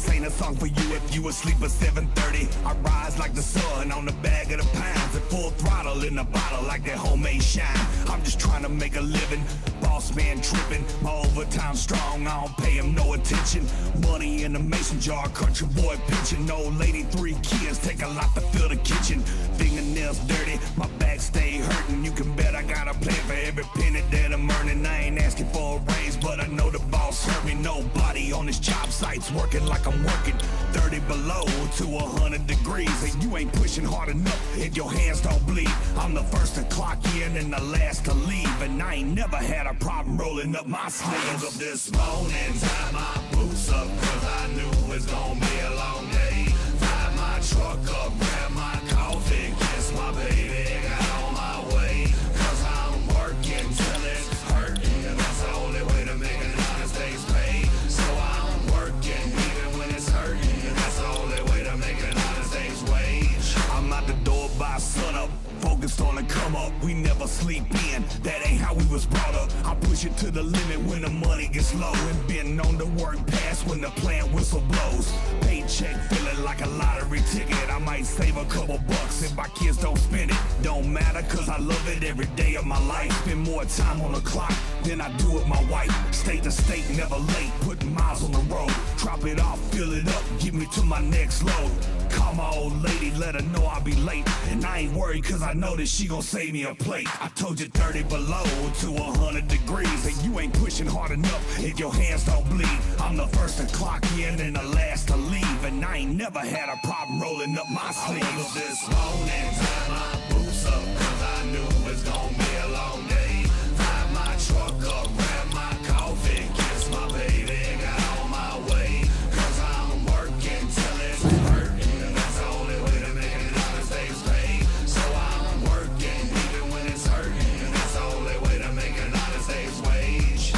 This ain't a song for you if you asleep at 7:30. I rise like the sun on the bag of the pounds, at full throttle in the bottle like that homemade shine. I'm just trying to make a living, boss man tripping. My overtime strong, I don't pay him no attention. Money in the mason jar, country boy pitching. Old lady, 3 kids, take a lot to fill the kitchen. Fingernails dirty, my back stay hurting. You can bet I got a plan for every penny that I'm earning. I ain't asking for a raise, but I know the boss heard me. Nobody on this job site's working like I'm working. 30 below to 100 degrees, and you ain't pushing hard enough if your hands don't bleed. I'm the first to clock in and the last to leave, and I ain't never had a problem rolling up my sleeves. Up this morning, tie my boots up, cause I knew it's gonna be a long day. Fire my truck up, grab my coffee, kiss my baby, got on my way. Cause I'm working till it's hurting, and that's the only way to make an honest day's pay. So I'm working even when it's hurting, and that's the only way to make an honest day's wage. I'm out the door by sunup, focused on the come up. We never sleep in, that ain't how we was brought up. I push it to the limit when the money gets low, and been on the work pass when the plant whistle blows. Paycheck feeling like a lottery ticket. I might save a couple bucks if my kids don't spend it. Don't matter, cause I love it every day of my life. Spend more time on the clock than I do with my wife. State to state, never late, putting miles on the road. Drop it off, fill it up, get me to my next load. Call my old lady, let her know I'll be late. And I ain't worried, cause I know that she gon' save me a plate. I told you 30 below to 100 degrees, and you ain't pushing hard enough if your hands don't bleed. I'm the first to clock in and the last to leave, and I ain't never had a problem rolling up my sleeves. I woke up this morning, tie my boots up, cause I knew it's gonna be a long day. Fire my truck up, grab my coffee, kiss my baby, got on my way. Cause I'm working till it's hurting, and that's the only way to make an honest day's pay. So I'm working even when it's hurting, and that's the only way to make an honest day's wage.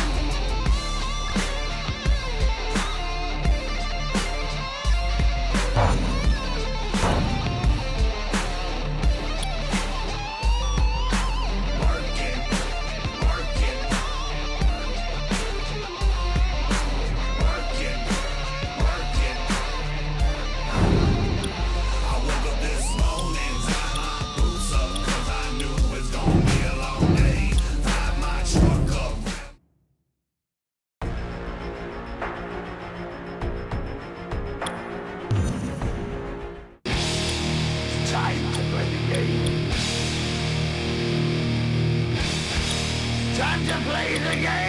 Time to play the game!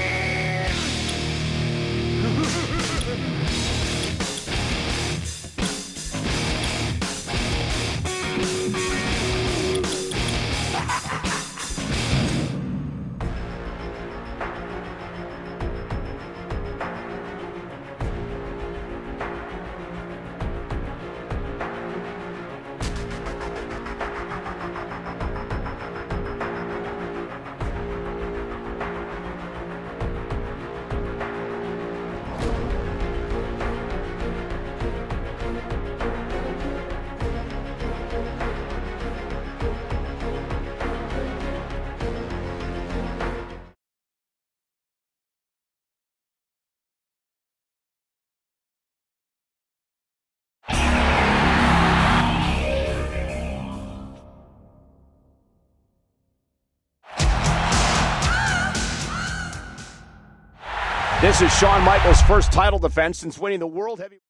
This is Shawn Michaels' first title defense since winning the World Heavyweight.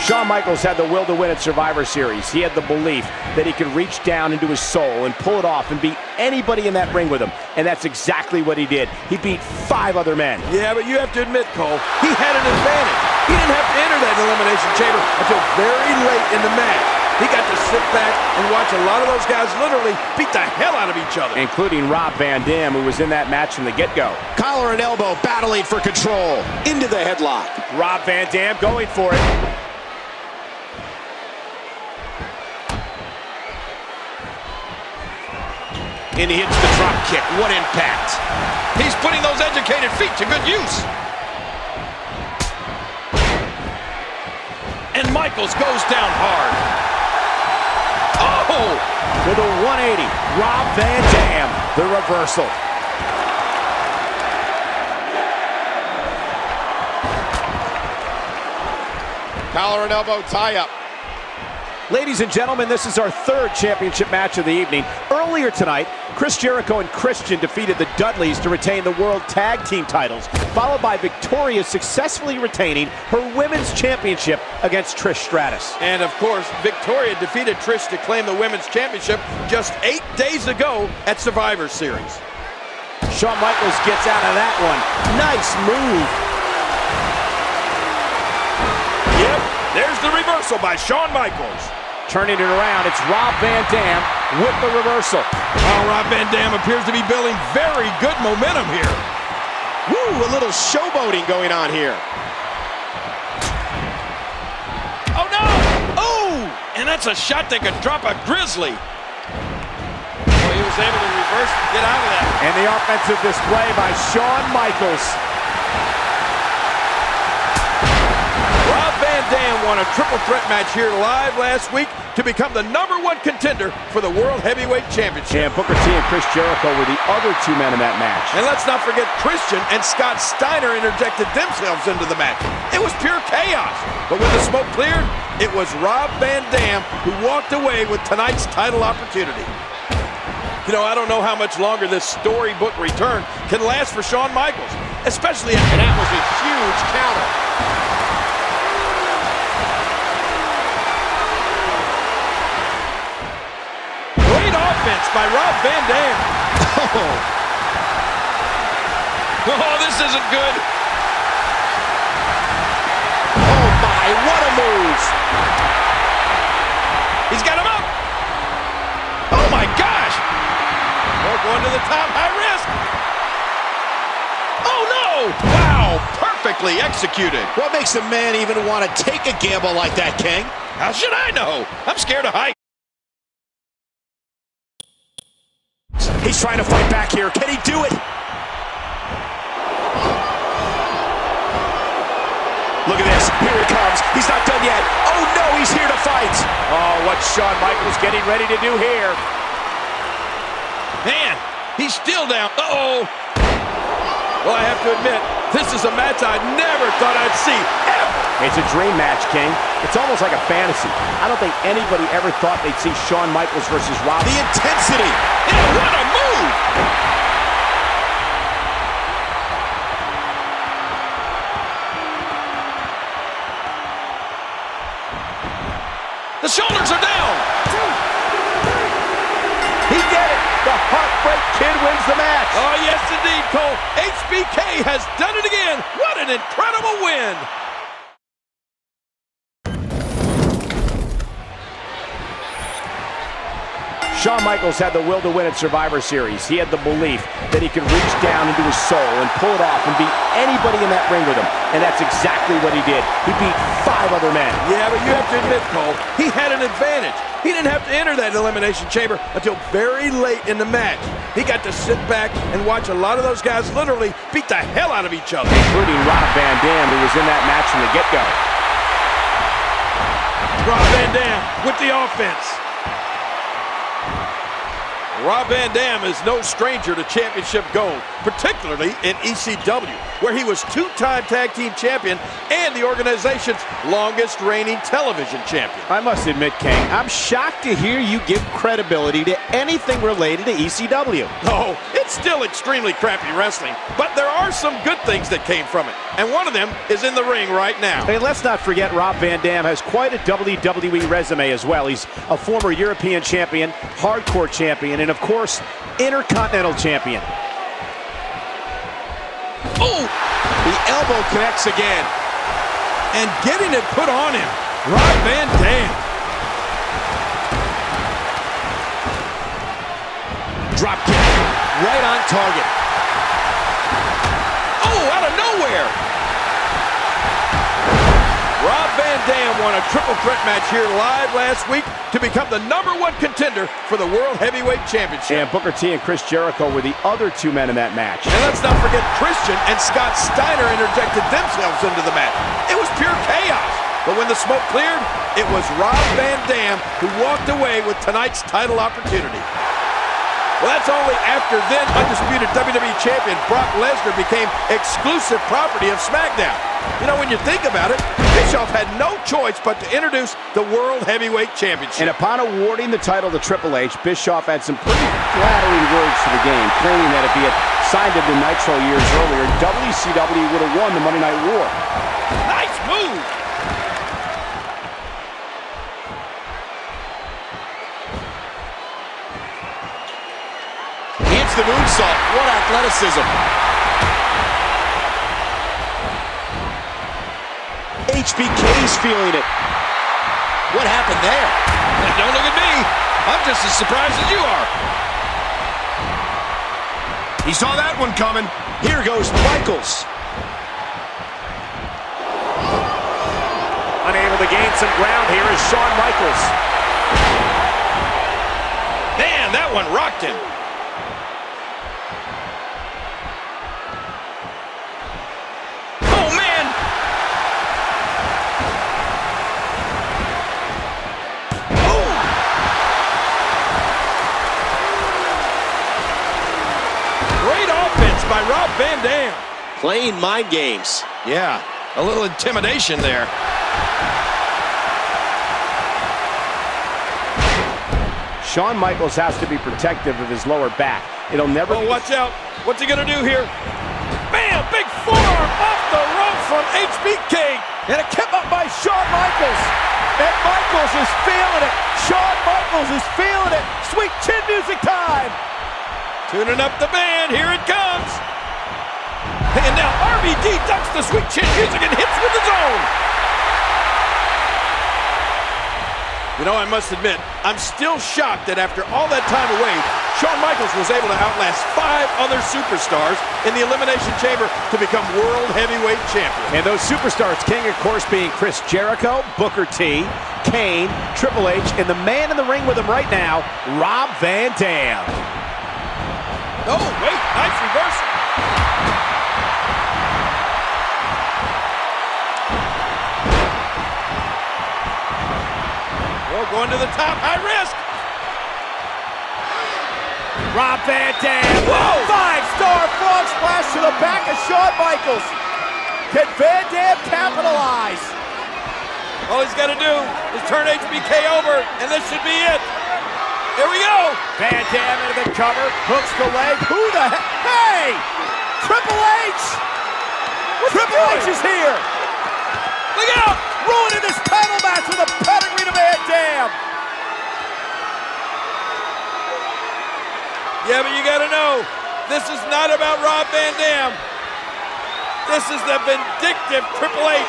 Shawn Michaels had the will to win at Survivor Series. He had the belief that he could reach down into his soul and pull it off and beat anybody in that ring with him. And that's exactly what he did. He beat 5 other men. Yeah, but you have to admit, Cole, he had an advantage. He didn't have to enter that elimination chamber until very late in the match. He got to sit back and watch a lot of those guys literally beat the hell out of each other. Including Rob Van Dam, who was in that match from the get-go. Collar and elbow battling for control. Into the headlock. Rob Van Dam going for it. And he hits the drop kick. What impact. He's putting those educated feet to good use. And Michaels goes down hard. Oh! With a 180, Rob Van Dam, the reversal. Collar and elbow tie-up. Ladies and gentlemen, this is our third championship match of the evening. Earlier tonight, Chris Jericho and Christian defeated the Dudleys to retain the World Tag Team titles, followed by Victoria successfully retaining her Women's Championship against Trish Stratus. And of course, Victoria defeated Trish to claim the Women's Championship just 8 days ago at Survivor Series. Shawn Michaels gets out of that one. Nice move. Yep, there's the reversal by Shawn Michaels. Turning it around, it's Rob Van Dam with the reversal. Oh, Rob Van Dam appears to be building very good momentum here. Woo, a little showboating going on here. Oh, no! Oh! And that's a shot that could drop a Grizzly. Boy, he was able to reverse and get out of that. And the offensive display by Shawn Michaels. Rob Van Dam won a triple threat match here live last week to become the #1 contender for the World Heavyweight Championship. And Booker T and Chris Jericho were the other two men in that match. And let's not forget Christian and Scott Steiner interjected themselves into the match. It was pure chaos. But when the smoke cleared, it was Rob Van Dam who walked away with tonight's title opportunity. You know, I don't know how much longer this storybook return can last for Shawn Michaels, especially after that was a huge counter. Great offense by Rob Van Dam. Oh, this isn't good. Oh my, what a move. He's got him up. Oh my gosh. Oh, going to the top, high risk. Oh no. Wow, perfectly executed. What makes a man even want to take a gamble like that, King? How should I know? I'm scared of heights. He's trying to fight back here. Can he do it? Look at this. Here he comes. He's not done yet. Oh, no, he's here to fight. Oh, what's Shawn Michaels getting ready to do here? Man, he's still down. Uh-oh. Well, I have to admit, this is a match I never thought I'd see, ever. It's a dream match, King. It's almost like a fantasy. I don't think anybody ever thought they'd see Shawn Michaels versus Rob. The intensity. Yeah, what a move. The shoulders are down. He did it. The Heartbreak Kid wins the match. Oh, yes, indeed, Cole. HBK has done it again. What an incredible win. Shawn Michaels had the will to win at Survivor Series. He had the belief that he could reach down into his soul and pull it off and beat anybody in that ring with him. And that's exactly what he did. He beat 5 other men. Yeah, but you have to admit, Cole, he had an advantage. He didn't have to enter that Elimination Chamber until very late in the match. He got to sit back and watch a lot of those guys literally beat the hell out of each other. Including Rob Van Dam, who was in that match from the get-go. Rob Van Dam with the offense. Rob Van Dam is no stranger to championship gold, particularly in ECW, where he was 2-time tag team champion and the organization's longest reigning television champion. I must admit, King, I'm shocked to hear you give credibility to anything related to ECW. Oh, it's still extremely crappy wrestling, but there are some good things that came from it, and one of them is in the ring right now. Hey, let's not forget Rob Van Dam has quite a WWE resume as well. He's a former European champion, hardcore champion, and of course, Intercontinental champion. Oh! The elbow connects again. And getting it put on him. Rob Van Dam. Drop kick. Right on target. Oh, out of nowhere. Rob Van Dam won a triple threat match here live last week to become the #1 contender for the World Heavyweight Championship. And Booker T and Chris Jericho were the other two men in that match. And let's not forget Christian and Scott Steiner interjected themselves into the match. It was pure chaos. But when the smoke cleared, it was Rob Van Dam who walked away with tonight's title opportunity. Well, that's only after then undisputed WWE Champion Brock Lesnar became exclusive property of SmackDown. You know, when you think about it, Bischoff had no choice but to introduce the World Heavyweight Championship. And upon awarding the title to Triple H, Bischoff had some pretty flattering words to the game, claiming that if he had signed it to Nitro years earlier, WCW would have won the Monday Night War. Nice move! Hits the moonsault. What athleticism. HBK's feeling it. What happened there? Don't look at me. I'm just as surprised as you are. He saw that one coming. Here goes Michaels. Unable to gain some ground here is Shawn Michaels. Man, that one rocked him. Oh, man! Oh! Great offense by Rob Van Dam. Playing mind games. Yeah, a little intimidation there. Shawn Michaels has to be protective of his lower back. It'll never... Oh, watch out. What's he going to do here? Bam! Big forearm off the rope from HBK. And a kick up by Shawn Michaels. And Michaels is feeling it. Shawn Michaels is feeling it. Sweet chin music time. Tuning up the band. Here it comes. And now RVD ducks the sweet chin music and hits with his own. You know, I must admit, I'm still shocked that after all that time away, Shawn Michaels was able to outlast 5 other superstars in the Elimination Chamber to become World Heavyweight Champion. And those superstars, King, of course, being Chris Jericho, Booker T, Kane, Triple H, and the man in the ring with him right now, Rob Van Dam. Oh, wait, nice reversal. Going to the top, high risk. Rob Van Dam. Whoa! 5-star frog splash to the back of Shawn Michaels. Can Van Dam capitalize? All he's got to do is turn HBK over, and this should be it. Here we go. Van Dam into the cover, hooks the leg. Who the heck? Hey! Triple H! Triple H is here. Look out! Ruining this title match with a pedigree to Van Dam. Yeah, but you gotta know, this is not about Rob Van Dam. This is the vindictive Triple H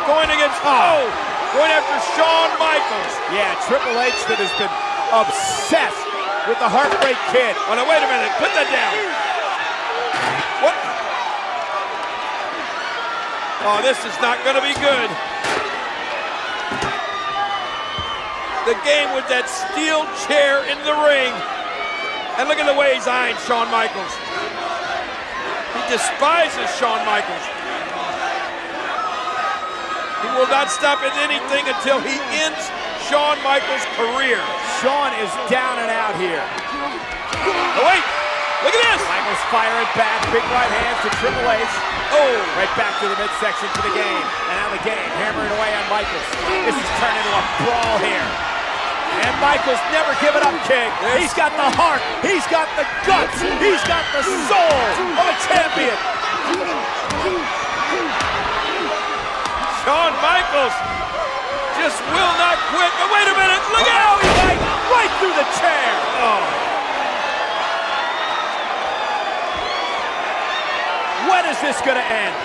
going against, going after Shawn Michaels. Yeah, Triple H that has been obsessed with the Heartbreak Kid. Oh, no, wait a minute, put that down. What? Oh, this is not gonna be good. The game with that steel chair in the ring. And look at the way he's eyeing Shawn Michaels. He despises Shawn Michaels. He will not stop at anything until he ends Shawn Michaels' career. Shawn is down and out here. Oh, wait! Look at this! Michaels firing back, big right hands to Triple H. Oh! Right back to the midsection for the game. And now the game hammering away on Michaels. This is turning into a brawl here. And Michaels never giving up, King. He's got the heart. He's got the guts. He's got the soul of a champion. Shawn Michaels just will not quit. But wait a minute. Look out! Right through the chair. Oh. When is this going to end?